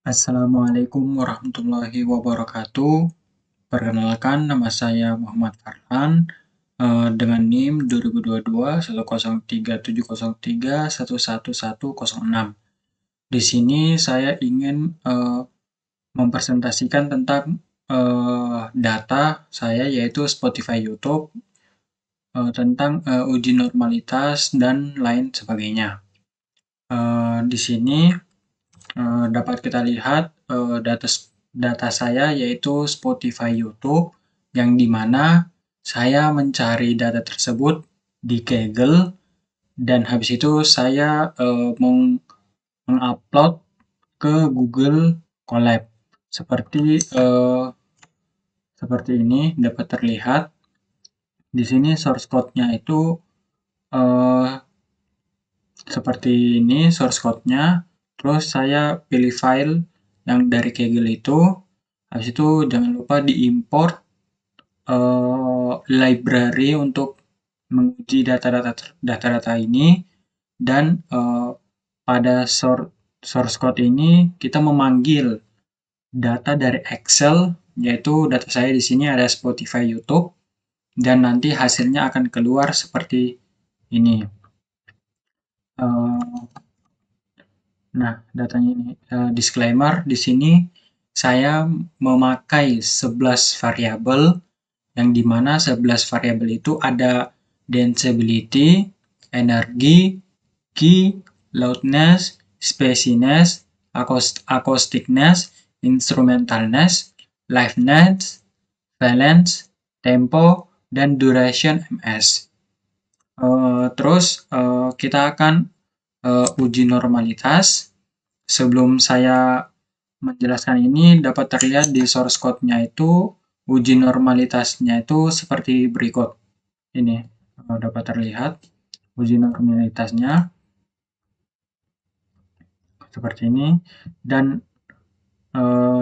Assalamualaikum warahmatullahi wabarakatuh. Perkenalkan, nama saya Muhammad Farhan, dengan NIM 2022 10370311106. Di sini saya ingin mempresentasikan tentang data saya, yaitu Spotify YouTube, tentang uji normalitas dan lain sebagainya. Di sini dapat kita lihat data saya, yaitu Spotify YouTube, yang dimana saya mencari data tersebut di Kaggle, dan habis itu saya mengupload ke Google Colab seperti ini dapat terlihat. Di sini source code-nya itu seperti ini source code-nya. Terus saya pilih file yang dari Kaggle itu. Habis itu jangan lupa diimport library untuk menguji data-data ini. Dan pada source code ini kita memanggil data dari Excel, yaitu data saya di sini ada Spotify YouTube, dan nanti hasilnya akan keluar seperti ini. Nah, datanya ini disclaimer, di sini saya memakai 11 variabel, yang dimana 11 variabel itu ada danceability, energi, key, loudness, spaceiness, acousticness, instrumentalness, liveness, valence, tempo, dan duration ms. Terus kita akan uji normalitas. Sebelum saya menjelaskan ini, dapat terlihat di source code-nya itu uji normalitasnya itu seperti berikut. Ini dapat terlihat uji normalitasnya seperti ini. Dan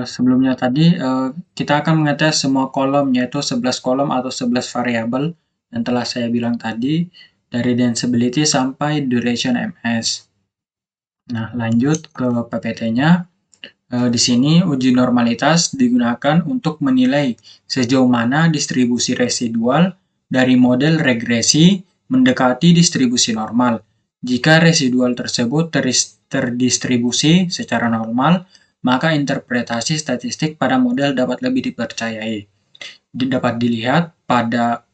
sebelumnya tadi kita akan mengetes semua kolom, yaitu 11 kolom atau 11 variabel yang telah saya bilang tadi, dari danceability sampai duration ms. Nah, lanjut ke PPT-nya. Di sini uji normalitas digunakan untuk menilai sejauh mana distribusi residual dari model regresi mendekati distribusi normal. Jika residual tersebut terdistribusi secara normal, maka interpretasi statistik pada model dapat lebih dipercayai. Dapat dilihat pada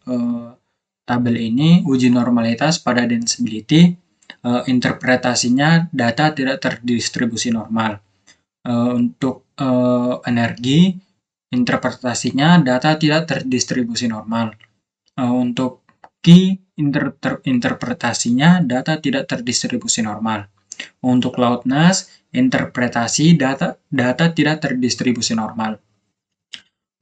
tabel ini, uji normalitas pada danceability, interpretasinya data tidak terdistribusi normal. Untuk energi, interpretasinya data tidak terdistribusi normal. Untuk key, interpretasinya data tidak terdistribusi normal. Untuk loudness, interpretasi data tidak terdistribusi normal.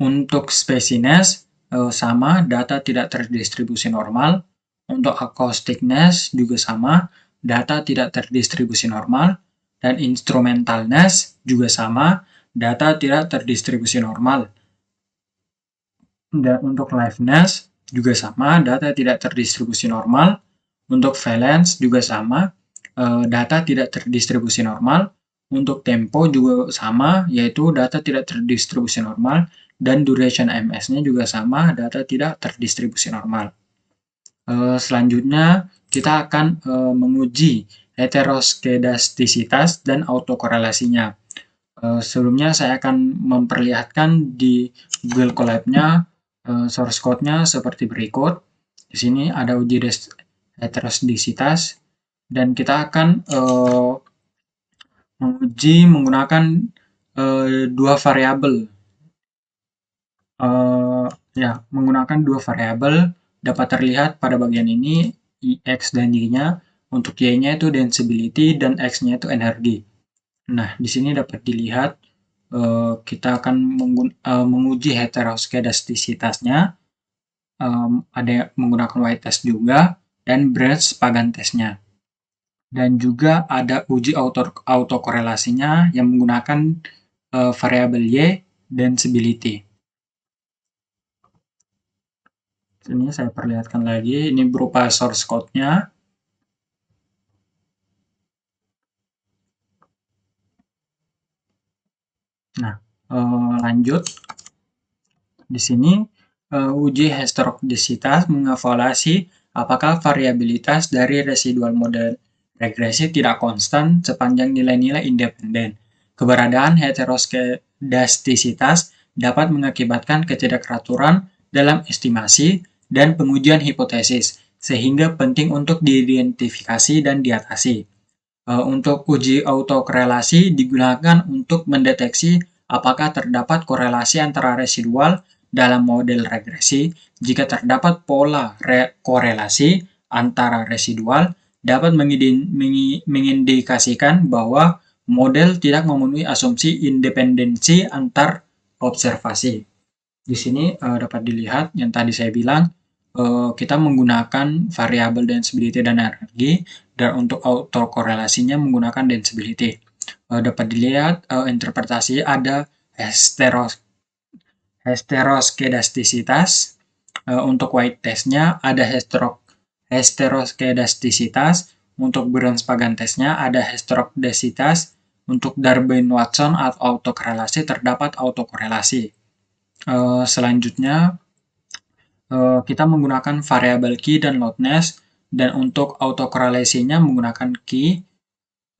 Untuk spaceiness, sama, data tidak terdistribusi normal. Untuk acousticness juga sama, data tidak terdistribusi normal. Dan instrumentalness juga sama, data tidak terdistribusi normal. Dan untuk liveness juga sama, data tidak terdistribusi normal. Untuk valence juga sama, data tidak terdistribusi normal. Untuk tempo juga sama, yaitu data tidak terdistribusi normal. Dan duration ms-nya juga sama, data tidak terdistribusi normal. Selanjutnya kita akan menguji heteroskedastisitas dan autokorelasinya. Sebelumnya saya akan memperlihatkan di Google Colab-nya source code-nya seperti berikut. Di sini ada uji heteroskedastisitas, dan kita akan menguji menggunakan dua variabel. Menggunakan dua variabel dapat terlihat pada bagian ini, X dan Y-nya. Untuk Y-nya itu danceability dan X-nya itu energi. Nah, di sini dapat dilihat kita akan menguji heteroskedastisitasnya. Ada menggunakan y-test juga, dan Branch-Pagan testnya. Dan juga ada uji autokorelasinya yang menggunakan variabel Y, danceability. Ini saya perlihatkan lagi, ini berupa source code-nya. Nah, lanjut. Di sini uji heterogeneisitas mengevaluasi apakah variabilitas dari residual model regresi tidak konstan sepanjang nilai-nilai independen. Keberadaan heteroskedastisitas dapat mengakibatkan ketidakraturan dalam estimasi dan pengujian hipotesis, sehingga penting untuk diidentifikasi dan diatasi. Untuk uji autokorelasi digunakan untuk mendeteksi apakah terdapat korelasi antara residual dalam model regresi. Jika terdapat pola korelasi antara residual, dapat mengindikasikan bahwa model tidak memenuhi asumsi independensi antar observasi. Di sini dapat dilihat yang tadi saya bilang, kita menggunakan variabel density dan energi, dan untuk autokorelasinya menggunakan density. Dapat dilihat interpretasi ada heteroskedastisitas. Untuk white testnya ada heteroskedastisitas. Untuk Browns-Pagan testnya ada heteroskedastisitas. Untuk Darwin-Watson atau autokorelasi terdapat autokorelasi. Selanjutnya kita menggunakan variabel key dan loudness, dan untuk autokorelasinya menggunakan key.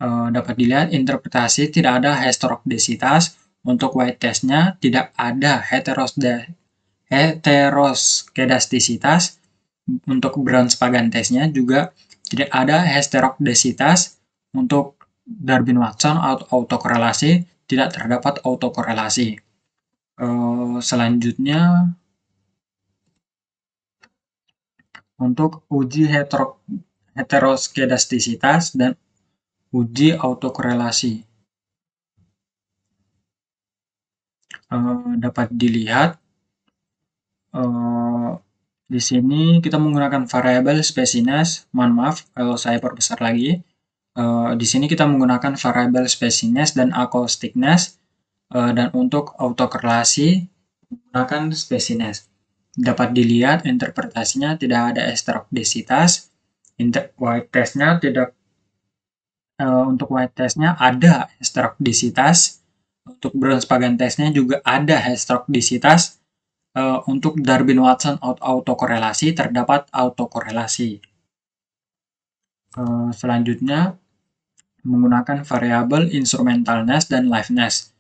Dapat dilihat interpretasi tidak ada heteroskedastisitas. Untuk white testnya tidak ada heteroskedastisitas. Untuk Browns-Pagan testnya juga tidak ada heteroskedastisitas. Untuk Darwin-Watson atau autokorelasi tidak terdapat autokorelasi. Selanjutnya untuk uji heteroskedastisitas dan uji autokorelasi. Dapat dilihat di sini kita menggunakan variabel spesines. Mohon maaf kalau saya perbesar lagi. Di sini kita menggunakan variabel spesines dan acousticness, dan untuk autokorelasi menggunakan spesines. Dapat dilihat interpretasinya tidak ada heteroskedastisitas. White testnya tidak. Untuk white testnya ada heteroskedastisitas. Untuk Browns-Pagan testnya juga ada heteroskedastisitas. Untuk Darwin-Watson autokorelasi terdapat autokorelasi. Selanjutnya menggunakan variabel instrumentalness dan liveness.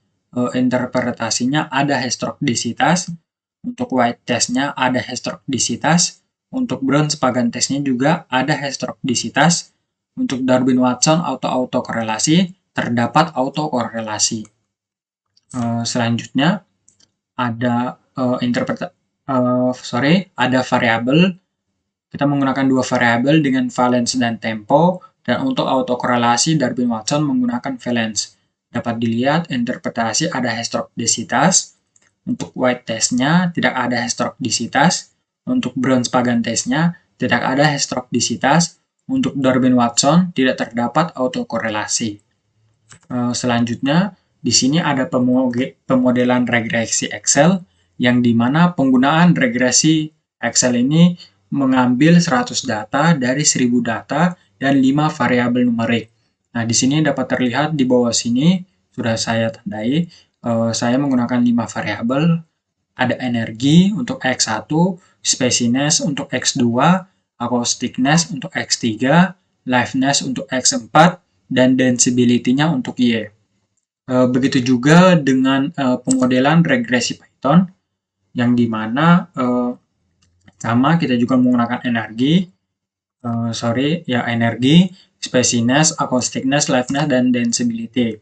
Interpretasinya ada heteroskedastisitas. Untuk white testnya ada heteroskedastisitas. Untuk Browns-Pagan testnya juga ada heteroskedastisitas. Untuk Darwin-Watson autokorelasi terdapat autokorelasi. Selanjutnya ada ada variabel. Kita menggunakan dua variabel dengan valence dan tempo, dan untuk autokorelasi Darwin-Watson menggunakan valence. Dapat dilihat interpretasi ada heteroskedastisitas. Untuk white testnya tidak ada heteroskedastisitas. Untuk Browns-Pagan testnya tidak ada heteroskedastisitas. Untuk Darwin-Watson tidak terdapat autokorelasi. Selanjutnya di sini ada pemodelan regresi Excel, yang dimana penggunaan regresi Excel ini mengambil 100 data dari 1000 data dan 5 variabel numerik. Nah, di sini dapat terlihat di bawah sini sudah saya tandai. Saya menggunakan 5 variabel. Ada energi untuk X1, spaciousness untuk X2, acousticness untuk X3, liveness untuk X4, dan danceability-nya untuk Y. Begitu juga dengan pemodelan regresi Python, yang dimana sama kita juga menggunakan energi, spaciousness, acousticness, liveness, dan danceability.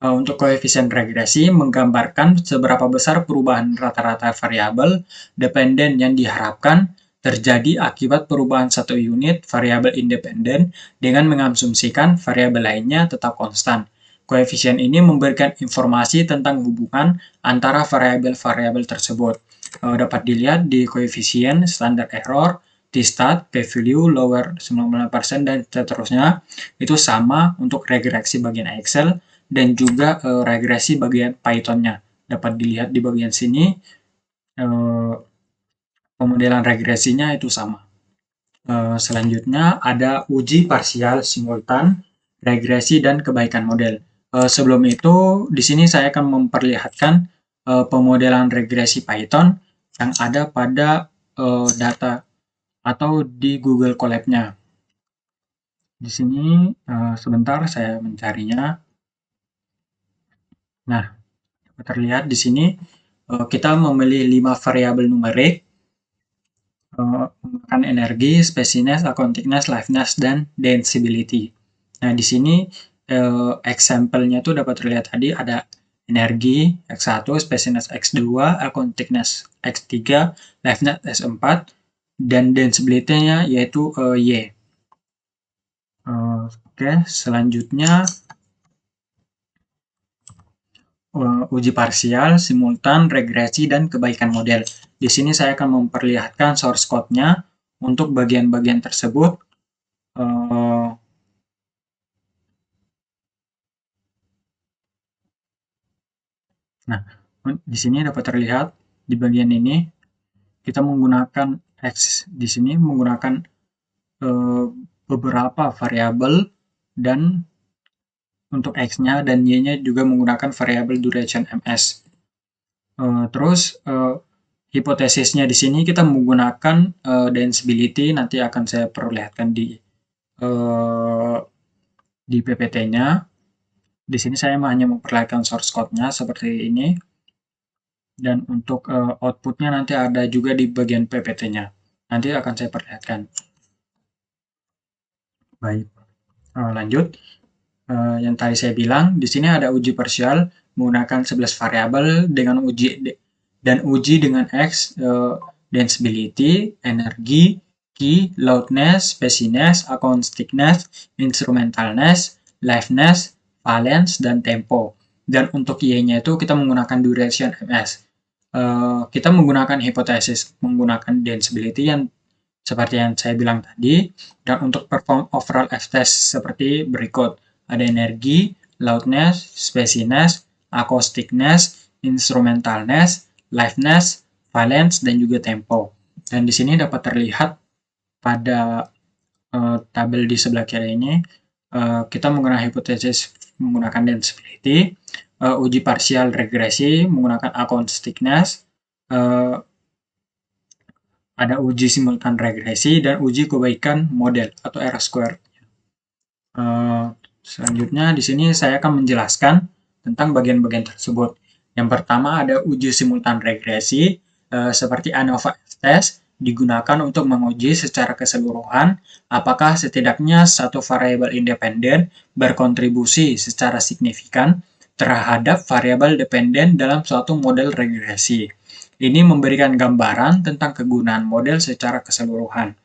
Untuk koefisien regresi menggambarkan seberapa besar perubahan rata-rata variabel dependen yang diharapkan terjadi akibat perubahan satu unit variabel independen dengan mengasumsikan variabel lainnya tetap konstan. Koefisien ini memberikan informasi tentang hubungan antara variabel-variabel tersebut. Dapat dilihat di koefisien standar error, t-stat, p-value, lower 99%, dan seterusnya. Itu sama untuk regresi bagian Excel dan juga regresi bagian Python-nya. Dapat dilihat di bagian sini, pemodelan regresinya itu sama. Selanjutnya ada uji parsial simultan, regresi, dan kebaikan model. Sebelum itu, di sini saya akan memperlihatkan pemodelan regresi Python yang ada pada data atau di Google Colab-nya. Di sini sebentar saya mencarinya. Nah, terlihat di sini kita memilih 5 variabel numerik menggunakan energi, spaceiness, acousticness, liveness, dan danceability. Nah, di sini example-nya itu dapat terlihat tadi ada energi X1, spaceiness X2, acousticness X3, liveness S4, dan danceability-nya yaitu Y. Oke, selanjutnya uji parsial, simultan, regresi, dan kebaikan model. Di sini saya akan memperlihatkan source code-nya untuk bagian-bagian tersebut. Nah, di sini dapat terlihat di bagian ini kita menggunakan X di sini menggunakan beberapa variabel dan untuk X-nya dan Y-nya juga menggunakan variabel duration ms. Terus hipotesisnya di sini kita menggunakan danceability, nanti akan saya perlihatkan di PPT-nya. Di sini saya hanya memperlihatkan source code-nya seperti ini. Dan untuk output-nya nanti ada juga di bagian PPT-nya. Nanti akan saya perlihatkan. Baik, lanjut. Yang tadi saya bilang, di sini ada uji parsial menggunakan 11 variabel dengan uji dengan X, danceability, energi, key, loudness, spaceiness, acousticness, instrumentalness, liveness, valence, dan tempo. Dan untuk Y-nya itu kita menggunakan duration ms. Kita menggunakan hipotesis menggunakan danceability yang seperti yang saya bilang tadi, dan untuk perform overall F-test seperti berikut. Ada energi, loudness, spaceiness, acousticness, instrumentalness, liveness, valence, dan juga tempo. Dan di sini dapat terlihat pada tabel di sebelah kiri ini, kita menggunakan hipotesis menggunakan danceability, uji parsial regresi menggunakan acousticness, ada uji simultan regresi, dan uji kebaikan model atau R-squared. Selanjutnya di sini saya akan menjelaskan tentang bagian-bagian tersebut. Yang pertama ada uji simultan regresi, seperti ANOVA F-test digunakan untuk menguji secara keseluruhan apakah setidaknya satu variabel independen berkontribusi secara signifikan terhadap variabel dependen dalam suatu model regresi. Ini memberikan gambaran tentang kegunaan model secara keseluruhan.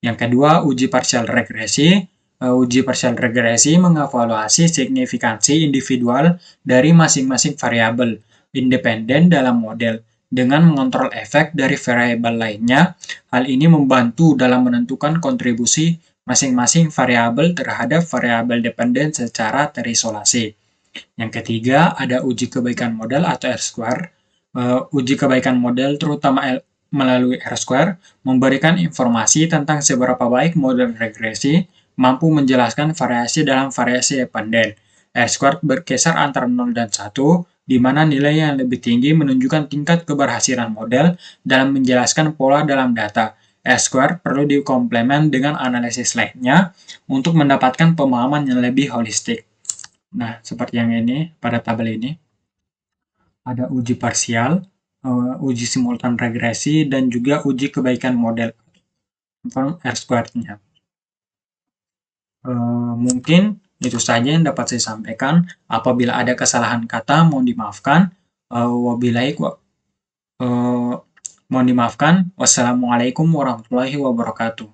Yang kedua, uji parsial regresi. Uji parsial regresi mengevaluasi signifikansi individual dari masing-masing variabel independen dalam model dengan mengontrol efek dari variabel lainnya. Hal ini membantu dalam menentukan kontribusi masing-masing variabel terhadap variabel dependen secara terisolasi. Yang ketiga, ada uji kebaikan model atau R-square. Uji kebaikan model terutama melalui R-square memberikan informasi tentang seberapa baik model regresi mampu menjelaskan variasi dalam variasi dependen. R-square berkisar antara 0 dan 1, di mana nilai yang lebih tinggi menunjukkan tingkat keberhasilan model dalam menjelaskan pola dalam data. R-square perlu dikomplement dengan analisis lainnya untuk mendapatkan pemahaman yang lebih holistik. Nah, seperti yang ini pada tabel ini. Ada uji parsial, uji simultan regresi, dan juga uji kebaikan model R-squared-nya. Mungkin itu saja yang dapat saya sampaikan. Apabila ada kesalahan kata, mohon dimaafkan. Mohon dimaafkan. Wassalamualaikum warahmatullahi wabarakatuh.